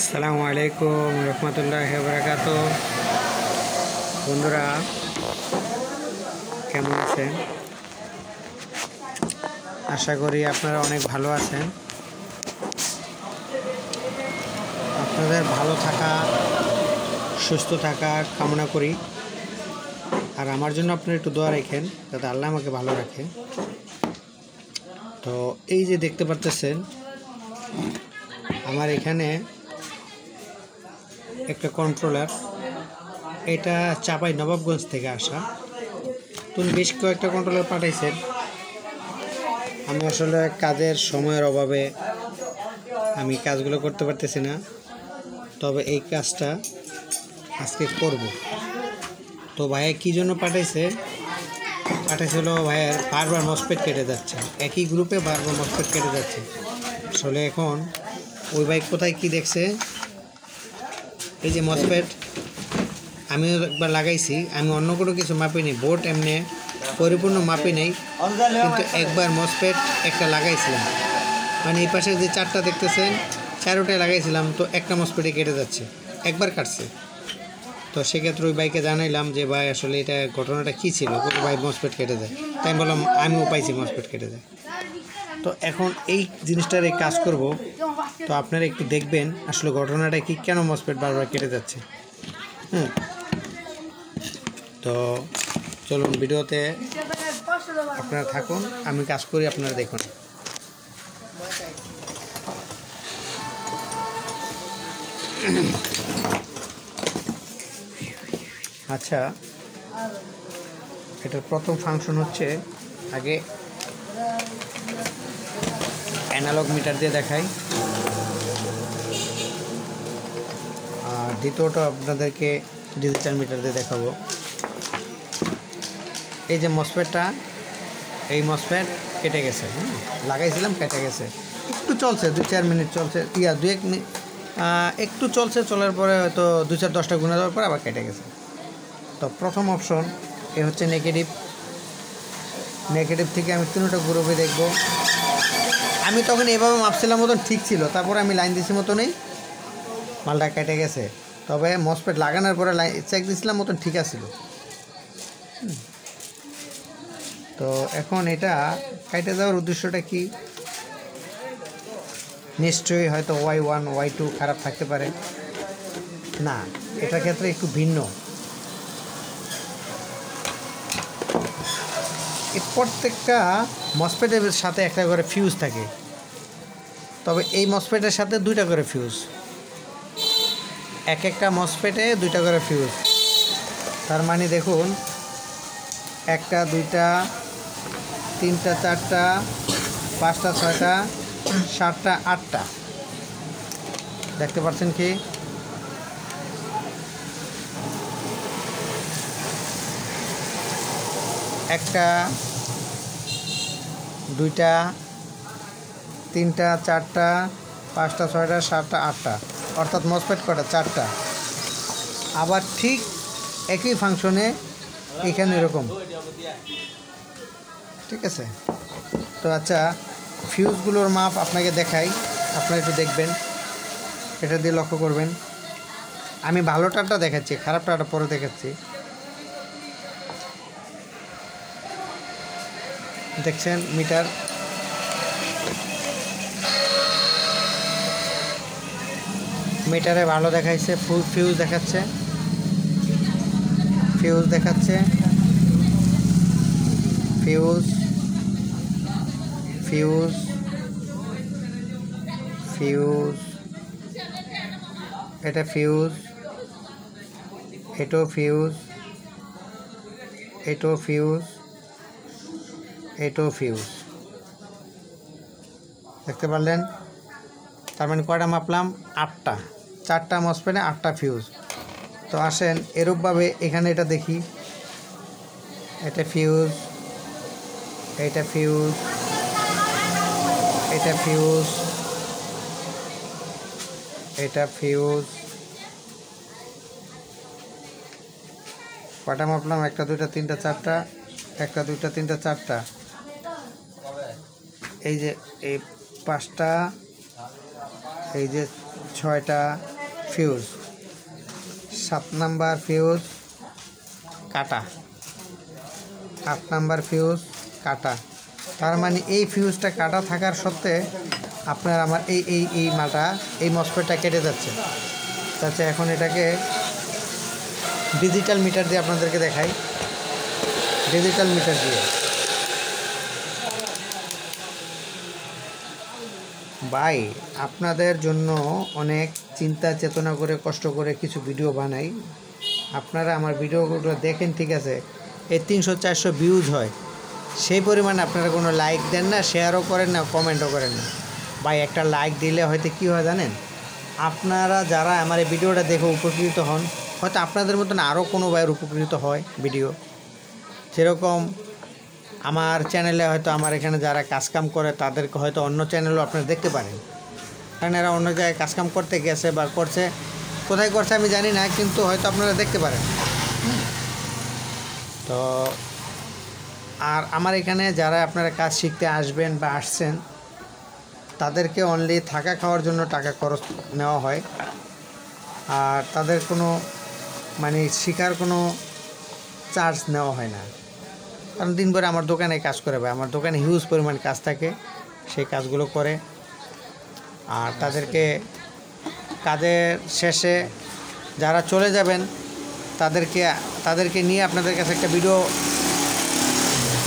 আসসালামু আলাইকুম রহমতুল্লাহি ওয়া বারাকাতুহু। বন্ধুরা কেমন আছেন? আশা করি আপনারা অনেক ভালো আছেন। আপনাদের ভালো থাকা, সুস্থ থাকা কামনা করি। আর আমার জন্য আপনারা একটু দোয়া রাখেন যাতে আল্লাহ আমাকে ভালো রাখে। তো এই যে দেখতে পারতেছেন আমার এখানে একটা কন্ট্রোলার, এটা চাপাই নবাবগঞ্জ থেকে আসা। তুমি বেশ কয়েকটা কন্ট্রোলার পাঠাইছেন। আমি আসলে কাজের সময়ের অভাবে আমি কাজগুলো করতে পারতেছি না, তবে এই কাজটা আজকে করব। তো ভাইয়া কী জন্য পাঠাইছিল ভাইয়ের বারবার মসপেট কেটে যাচ্ছে, একই গ্রুপে বারবার মসপেট কেটে যাচ্ছে। আসলে এখন ওই ভাই কোথায় কি দেখছে, এই যে মসপেট আমিও একবার লাগাইছি, আমি অন্য কোনো কিছু মাপি নেই, বোর্ড এমনি পরিপূর্ণ মাপি নেই, কিন্তু একবার মসপেট একটা লাগাইছিলাম, মানে এই পাশে যে চারটা দেখতেছেন চারোটায় লাগাইছিলাম, তো একটা মসপেটে কেটে যাচ্ছে, একবার কাটছে। তো সেক্ষেত্রে ওই বাইকে জানাইলাম যে ভাই আসলে এটা ঘটনাটা কী ছিল, ভাই মসপেট কেটে দেয়। তাই আমি বললাম আমিও পাইছি মসপেট কেটে দেয়। তো এখন এই জিনিসটার এই কাজ করব, তো আপনারা একটু দেখবেন আসলে ঘটনাটা কি, কেন মসপেট বারবার কেটে যাচ্ছে। তো চলুন ভিডিওতে আপনারা থাকুন, আমি কাজ করি, আপনারা দেখুন। আচ্ছা, এটার প্রথম ফাংশন হচ্ছে, আগে অ্যানালগ মিটার দিয়ে দেখাই, আর দ্বিতীয়টা আপনাদেরকে ডিজিটাল মিটার দিয়ে দেখাবো। এই যে মসপেটটা, এই মসপেট কেটে গেছে, লাগাইছিলাম কেটে গেছে, একটু চলছে 2-4 মিনিট চলছে, 2-1 মিনিট একটু চলছে, চলার পরে হয়তো 2-4-10টা গুণা দেওয়ার পরে আবার কেটে গেছে। তো প্রথম অপশন এ হচ্ছে নেগেটিভ থেকে আমি 3টা গ্রুপে দেখব। আমি তখন এভাবে মাপছিলাম মতন ঠিক ছিল, তারপরে আমি লাইন দিছি মতনই মালটা কেটে গেছে। তবে মসপেট লাগানোর পরে লাইন চেক দিয়েছিলাম মতন ঠিক আছিল। তো এখন এটা কেটে যাওয়ার উদ্দেশ্যটা কি, নিশ্চয়ই হয়তো Y1 Y2 খারাপ থাকতে পারে, না, এটার ক্ষেত্রে একটু ভিন্ন। প্রত্যেকটা মসপেটের সাথে একটা করে ফিউজ থাকে, তবে এই মসপেটের সাথে 2টা করে ফিউজ, একটা মসপেটে 2টা করে ফিউজ। তার মানে দেখুন 1টা 2টা 3টা 4টা 5টা 6টা 7টা 8টা, দেখতে পাচ্ছেন কি? একটা 2টা 3টা 4টা 5টা 6টা 7টা 8টা, অর্থাৎ মসপেট কটা 4টা। আবার ঠিক একই ফাংশনে এখানে এরকম, ঠিক আছে? তো আচ্ছা, ফিউজগুলোর মাপ আপনাকে দেখাই, আপনারা একটু দেখবেন, এটা দিয়ে লক্ষ্য করবেন। আমি ভালোটাটা দেখাচ্ছি, খারাপটা পরে দেখাচ্ছি। দেখছেন মিটার, মিটারে ভালো দেখাইছে, ফিউজ দেখাচ্ছে, ফিউজ দেখাচ্ছে, ফিউজ ফিউজ ফিউজ এটা ফিউজ, এটাও ফিউজ, এটাও ফিউজ, এটাও ফিউজ, দেখতে পারলেন? তার মানে কয়টা মাপলাম? 8টা, 4টা মসপেটে 8টা ফিউজ। তো আসেন এরূপভাবে এখানে এটা দেখি, এটা ফিউজ, এটা ফিউজ, এটা ফিউজ, এটা ফিউজ, কয়টা মাপলাম? 1টা 2টা 3টা 4টা, 1টা 2টা 3টা 4টা, এই যে এই 5টা, এই যে 6টা, ফিউজ, 7 নাম্বার ফিউজ কাটা, 8 নাম্বার ফিউজ কাটা। তার মানে এই ফিউজটা কাটা থাকার সত্ত্বে আপনার আমার এই মালটা, এই মসফেটটা কেটে যাচ্ছে। আচ্ছা, এখন এটাকে ডিজিটাল মিটার দিয়ে আপনাদেরকে দেখাই। ডিজিটাল মিটার দিয়ে ভাই আপনাদের জন্য অনেক চিন্তা চেতনা করে কষ্ট করে কিছু ভিডিও বানাই। আপনারা আমার ভিডিওগুলো দেখেন, ঠিক আছে, এই 300-400 ভিউজ হয়, সেই পরিমাণে আপনারা কোনো লাইক দেন না, শেয়ারও করেন না, কমেন্টও করেন না। ভাই একটা লাইক দিলে হয়তো কী হয় জানেন, আপনারা যারা আমার এই ভিডিওটা দেখে উপকৃত হন, হয়তো আপনাদের মতন আরও কোনো ভাইয়ের উপকৃত হয় ভিডিও। সেরকম আমার চ্যানেলে হয়তো আমার এখানে যারা কাজকাম করে তাদেরকে হয়তো অন্য চ্যানেলও আপনারা দেখতে পারেন, কারণ এরা অন্য জায়গায় কাজকাম করতে গেছে বা করছে, কোথায় করছে আমি জানি না, কিন্তু হয়তো আপনারা দেখতে পারেন। তো আর আমার এখানে যারা আপনারা কাজ শিখতে আসবেন বা আসছেন, তাদেরকে অনলি থাকা খাওয়ার জন্য টাকা খরচ নেওয়া হয়, আর তাদের কোনো মানে শেখার কোনো চার্জ নেওয়া হয় না। কারণ দিনভর আমার দোকানে কাজ করে, ভাই আমার দোকানে হিউজ পরিমাণ কাজ থাকে, সেই কাজগুলো করে। আর কাজের শেষে যারা চলে যাবেন তাদেরকে নিয়ে আপনাদের কাছে একটা ভিডিও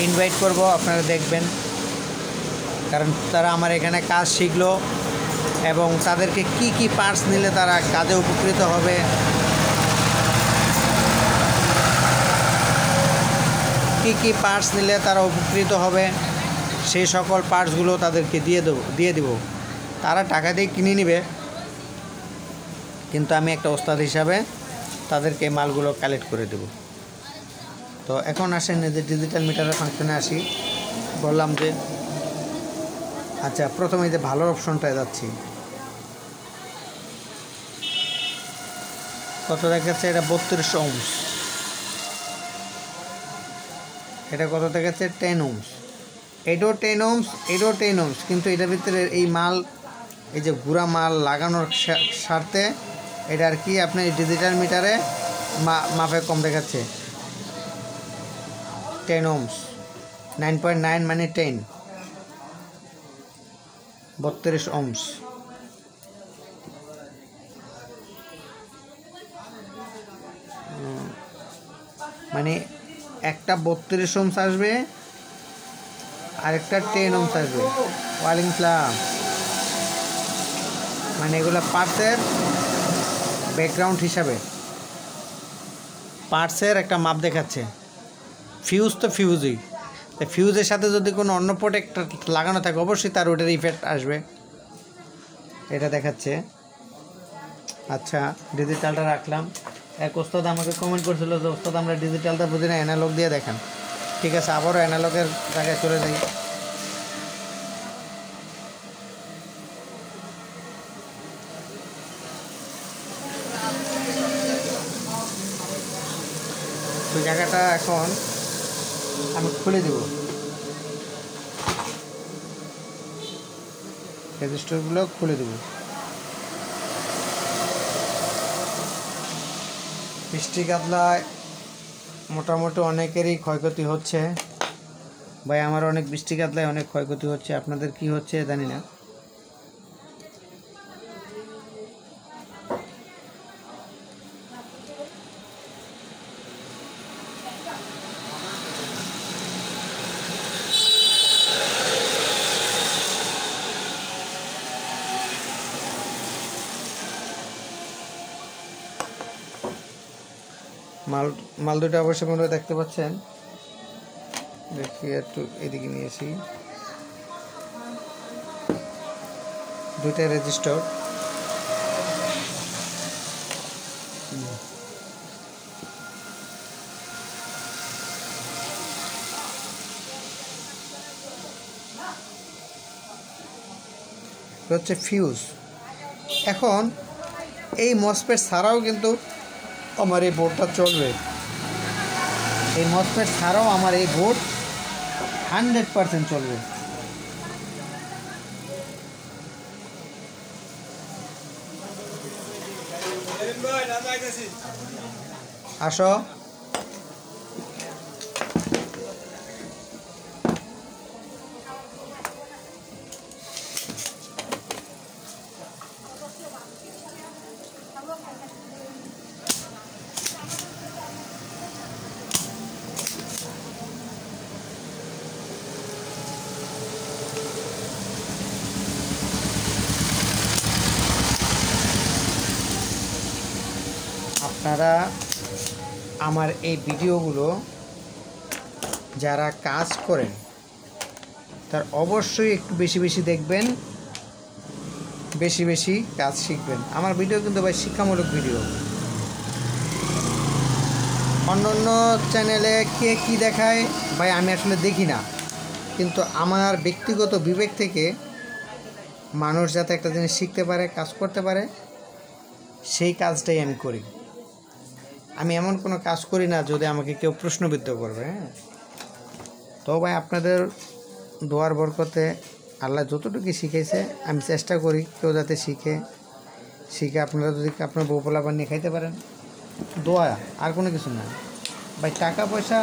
ইনভাইট করব, আপনারা দেখবেন। কারণ তারা আমার এখানে কাজ শিখলো এবং তাদেরকে কি কি পার্টস নিলে তারা কাজে উপকৃত হবে, কি কি পার্টস নিলে তারা উপকৃত হবে, সেই সকল পার্টসগুলো তাদেরকে দিয়ে দেব। তারা টাকা দিয়ে কিনে নেবে, কিন্তু আমি একটা ওস্তাদ হিসাবে তাদেরকে মালগুলো কালেক্ট করে দেব। তো এখন আসেন যে ডিজিটাল মিটারের ফাংশনে আসি। বললাম যে আচ্ছা, প্রথমে যে ভালোর অপশনটায় যাচ্ছি। কত দেখাচ্ছে? এটা 32 ওহমস। এটা কত দেখাচ্ছে? 10 ওহমস। এটাও 10 ওহমস, এটাও 10 ওহমস, কিন্তু এটার ভিতরে এই মাল, এই যে গুঁড়া মাল লাগানোর স্বার্থে এটা আর কি আপনি ডিজিটাল মিটারে মাপে কম দেখাচ্ছে। 10 ওহমস, 9.9 মানে 10, 32 ওহমস। মানে একটা 32 ওহমস আসবে, আরেকটা 10 ওহমস আসবে। ওয়ালিং ফ্লাম মানে এগুলো পার্টসের ব্যাকগ্রাউন্ড হিসাবে পার্টসের একটা মাপ দেখাচ্ছে। ফিউজ তো ফিউজই, তাই ফিউজের সাথে যদি কোনো অন্য প্রোডাক্ট লাগানো থাকে অবশ্যই তার ওটার ইফেক্ট আসবে। এটা দেখাচ্ছে। আচ্ছা, ডিজিটালটা রাখলাম। এক ওস্তাদ আমাকে কমেন্ট করছিল যে ওস্তাদ আমরা ডিজিটালটা বুঝি না, অ্যানালগ দিয়ে দেখান। ঠিক আছে, আবারও অ্যানালগের জায়গায় চলে যাই। তো জায়গাটা এখন আমি খুলে দেব, রেজিস্টারগুলো খুলে দেব। বৃষ্টি কাতলায় মোটামুটি অনেকেরই ক্ষয়ক্ষতি হচ্ছে। ভাই আমার অনেক বৃষ্টি কাতলায় অনেক ক্ষয়ক্ষতি হচ্ছে, আপনাদের কি হচ্ছে জানি না। মাল দুটো অবশ্যই আপনারা দেখতে পাচ্ছেন। দেখি একটু এদিকে নিয়েছি, দুইটা রেজিস্টার। হচ্ছে ফিউজ। এখন এই মসফেট ছাড়াও কিন্তু আমার এই বোর্ডটা চলবে। এই মসফেট ছাড়াও আমার এই বোর্ড 100% চলবে। আসো। আপনারা আমার এই ভিডিওগুলো যারা কাজ করেন তার অবশ্যই একটু বেশি বেশি দেখবেন, বেশি বেশি কাজ শিখবেন। আমার ভিডিও কিন্তু ভাই শিক্ষামূলক ভিডিও। অন্য অন্য চ্যানেলে কে কী দেখায় ভাই আমি আসলে দেখি না, কিন্তু আমার ব্যক্তিগত বিবেক থেকে মানুষ যাতে একটা জিনিস শিখতে পারে, কাজ করতে পারে, সেই কাজটাই আমি করি। আমি এমন কোনো কাজ করি না যদি আমাকে কেউ প্রশ্নবিদ্ধ করবে। হ্যাঁ, তো ভাই আপনাদের দোয়ার বরকতে আল্লাহ যতটুকু শিখেছে আমি চেষ্টা করি কেউ যাতে শিখে আপনারা যদি আপনার বউ পোলাপান নিয়ে খাইতে পারেন, দোয়া, আর কোনো কিছু না ভাই। টাকা পয়সা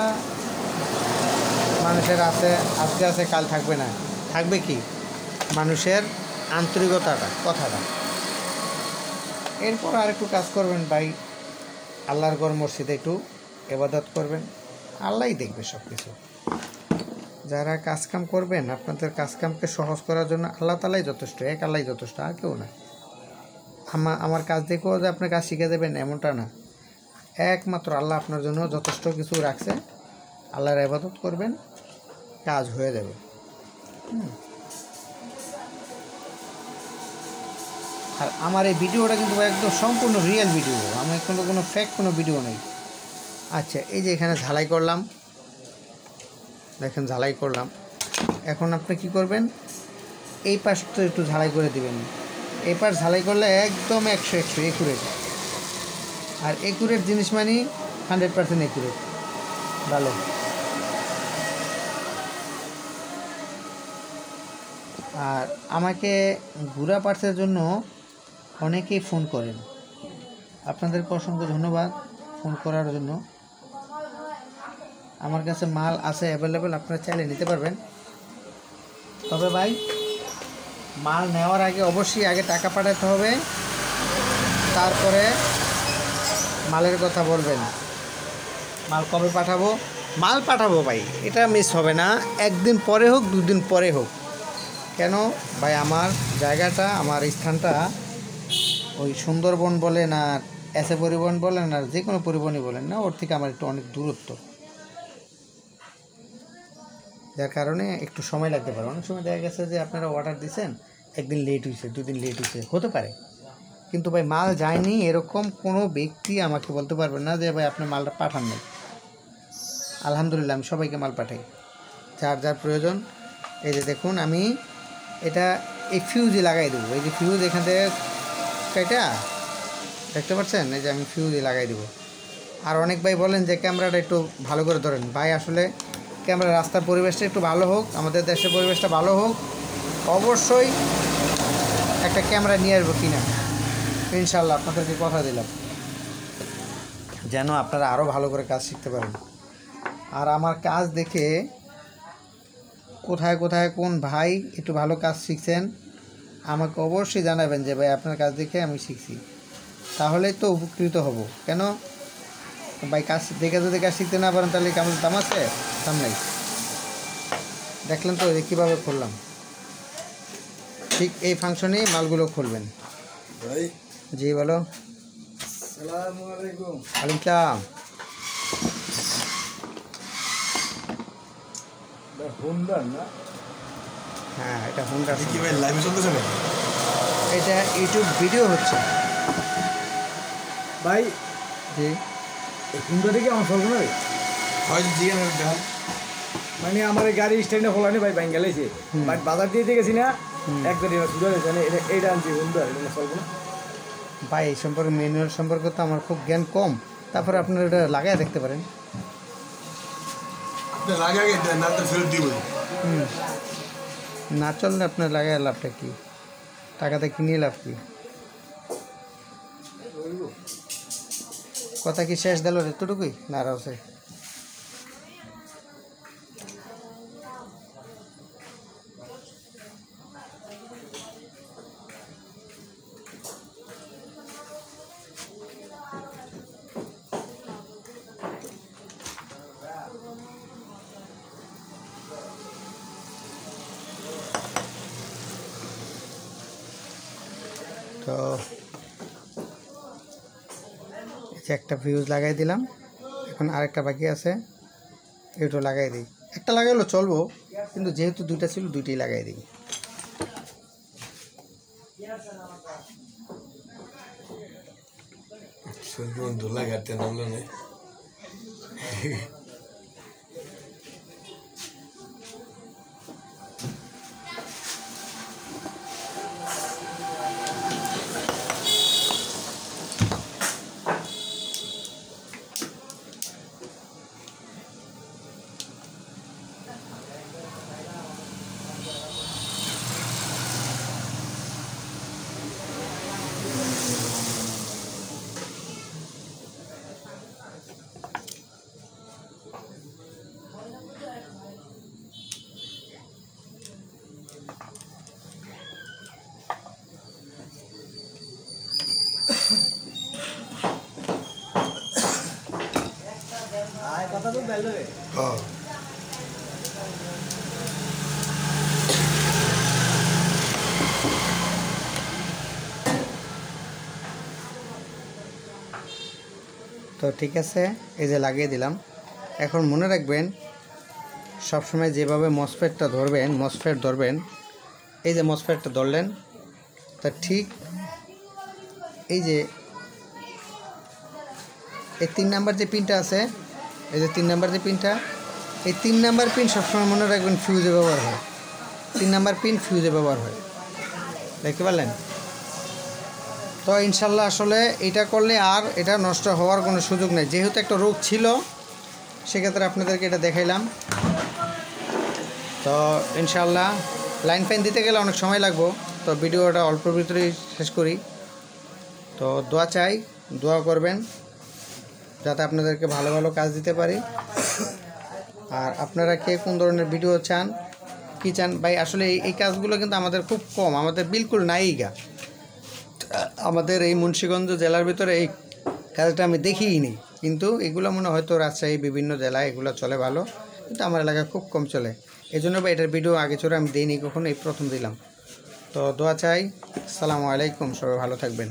মানুষের আছে, আজকে আছে কাল থাকবে না। থাকবে কি মানুষের আন্তরিকতাটা, কথাটা। এরপর আর একটু কাজ করবেন ভাই, আল্লাহর ঘর মসজিদে একটু ইবাদত করবেন, আল্লাহই দেখবে সব কিছু। যারা কাজকাম করবেন আপনাদের কাজকামকে সহজ করার জন্য আল্লাহ তাআলাই যথেষ্ট, এক আল্লাহই যথেষ্ট, আর কেউ না। আমার কাজ দেখেও যে আপনি কাজ শিখে দেবেন এমনটা না, একমাত্র আল্লাহ আপনার জন্য যথেষ্ট কিছু রাখছে। আল্লাহর ইবাদত করবেন, কাজ হয়ে যাবে। আর আমার এই ভিডিওটা কিন্তু একদম সম্পূর্ণ রিয়েল ভিডিও, আমার কোনো ফেক কোনো ভিডিও নেই। আচ্ছা, এই যে এখানে ঝালাই করলাম, দেখেন ঝালাই করলাম। এখন আপনি কি করবেন, এই পাশটা একটু ঝালাই করে দিবেন। এই পাশ ঝালাই করলে একদম 100 একুরেট। আর একুরেট জিনিস মানে 100% একুরেট, ভালো। আর আমাকে গুড়া পার্টসের জন্য অনেকেই ফোন করেন, আপনাদেরকে অসংখ্য ধন্যবাদ ফোন করার জন্য। আমার কাছে মাল আছে অ্যাভেলেবেল, আপনারা চাইলে নিতে পারবেন। তবে ভাই মাল নেওয়ার আগে অবশ্যই আগে টাকা পাঠাতে হবে, তারপরে মালের কথা বলবেন। মাল কবে পাঠাবো? মাল পাঠাবো ভাই, এটা মিস হবে না, একদিন পরে হোক, দুদিন পরে হোক। কেন ভাই, আমার জায়গাটা, আমার স্থানটা ওই সুন্দরবন বলেন আর এসে পরিবহন বলেন আর যে কোনো পরিবহনই বলেন না, ওর থেকে আমার একটু অনেক দূরত্ব, যার কারণে একটু সময় লাগতে পারে। অনেক সময় দেখা গেছে যে আপনারা অর্ডার দিচ্ছেন, একদিন লেট হয়েছে, দুদিন লেট হয়েছে, হতে পারে। কিন্তু ভাই মাল যায়নি এরকম কোনো ব্যক্তি আমাকে বলতে পারবেন না যে ভাই আপনি মালটা পাঠান নাই। আলহামদুলিল্লাহ, আমি সবাইকে মাল পাঠাই, যার যার প্রয়োজন। এই যে দেখুন, আমি এটা এই ফিউজে লাগাই দেবো। এই যে ফিউজ এখান থেকে কেটে দেখতে পাচ্ছেন, এই যে আমি ফিউজে লাগাই দেবো। আর অনেক ভাই বলেন যে ক্যামেরাটা একটু ভালো করে ধরেন। ভাই আসলে ক্যামেরা, রাস্তার পরিবেশটা একটু ভালো হোক, আমাদের দেশের পরিবেশটা ভালো হোক, অবশ্যই একটা ক্যামেরা নিয়ে আসবো কিনা, ইনশাল্লাহ আপনাদেরকে কথা দিলাম, যেন আপনারা আরও ভালো করে কাজ শিখতে পারেন। আর আমার কাজ দেখে কোথায় কোথায় কোন ভাই একটু ভালো কাজ শিখছেন আমাকে অবশ্যই জানাবেন যে ভাই আপনার কাজ দেখে আমি শিখছি, তাহলেই তো উপকৃত হব। কেন ভাই, কাজ দেখে যদি কাজ শিখতে না পারেন তাহলে কেমন দাম আছে? দাম নাই। দেখলেন তো কীভাবে খুললাম, ঠিক এই ফাংশনেই মালগুলো খুলবেন। জি বলো। আসসালামু আলাইকুম। ওয়ালাইকুম আসসালাম। হুন্ডা না? হ্যাঁ, এটা হুন্ডা। কি ভাই লাইভে চলতেছে না? এটা ইউটিউব ভিডিও হচ্ছে ভাই। জি, এই হুন্ডা থেকে আমার চলবে না হয় জি না, মানে আমার গাড়ি স্ট্যান্ডে খোলানি ভাই, ব্যাঙ্ক গেলেছে বাট বাজার দিয়ে গেছি না, একদম এইটা আনছি হুন্ডা, এটা চলবে না ভাই। এই সম্পর্কে ম্যানুয়াল সম্পর্কে তো আমার খুব জ্ঞান কম, তারপরে আপনারা এটা লাগাই দেখতে পারেন। না চললে আপনার লাগাই লাভটা কি? টাকাতে কিনে লাভ কি? কথা কি শেষ দিল এতটুকুই না আর আছে? তো একটা ফিউজ লাগাই দিলাম, এখন আরেকটা বাকি আছে, এটা লাগাই দিই। একটা লাগাইলেও চলবো, কিন্তু যেহেতু দুইটা ছিল দুইটাই লাগাই দিই। লাগাতে নামলো না। হ্যাঁ তো ঠিক আছে, এই যে লাগিয়ে দিলাম। এখন মনে রাখবেন সবসময় যেভাবে মসফেটটা ধরবেন, মসফেট ধরবেন, এই যে মসফেটটা ধরলেন, তা ঠিক এই যে এই 3 নাম্বার যে পিনটা আছে, এই যে 3 নাম্বার যে পিনটা, এই 3 নাম্বার পিন সবসময় মনে রাখবেন ফিউজে ব্যবহার হয়। 3 নাম্বার পিন ফিউজে ব্যবহার হয়, দেখতে পারলেন? তো ইনশাল্লাহ আসলে এটা করলে আর এটা নষ্ট হওয়ার কোনো সুযোগ নেই। যেহেতু একটা রোগ ছিল, সেক্ষেত্রে আপনাদেরকে এটা দেখাইলাম। তো ইনশাল্লাহ লাইন ফ্যান দিতে গেলে অনেক সময় লাগবে, তো ভিডিওটা অল্প ভিতরেই শেষ করি। তো দোয়া চাই, দোয়া করবেন যাতে আপনাদেরকে ভালো ভালো কাজ দিতে পারি। আর আপনারা কে কোন ধরনের ভিডিও চান, কি চান ভাই? আসলে এই কাজগুলো কিন্তু আমাদের খুব কম, আমাদের বিলকুল নাই গা। আমাদের এই মুন্সিগঞ্জ জেলার ভিতরে এই কাজটা আমি দেখিই নি, কিন্তু এগুলো মনে হয়তো রাজশাহী বিভিন্ন জেলায় এগুলো চলে ভালো, কিন্তু আমার এলাকায় খুব কম চলে। এই জন্য বা এটার ভিডিও আগে চলে আমি দিইনি কখনো, এই প্রথম দিলাম। তো দোয়া চাই। আসসালামু আলাইকুম, সবাই ভালো থাকবেন।